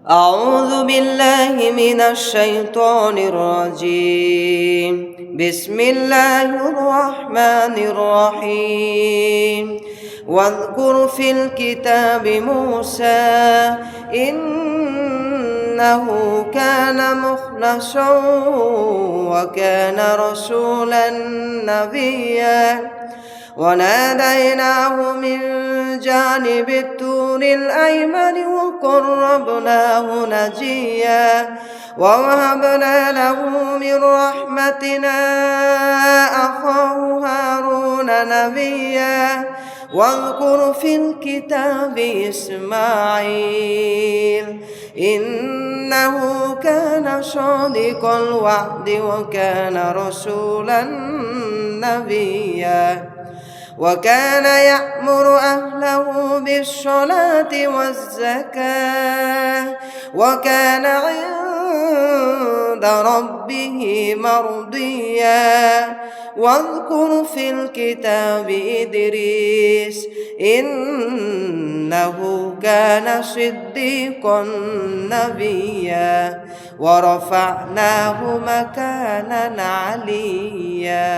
أعوذ بالله من الشيطان الرجيم. بسم الله الرحمن الرحيم. واذكر في الكتاب موسى إنه كان مخلصا وكان رسولا نبيا وناديناه من جانب الطور الأيمن وقربناه نجيا ووهبنا له من رحمتنا أخاه هارون نبيا واذكر في الكتاب إسماعيل إنه كان صادق الوعد وكان رسولا نبيا وكان يأمر أهله بالصلاة والزكاة وكان عند ربه مرضيا واذكر في الكتاب إدريس إنه كان صديقا نبيا ورفعناه مكانا عليا.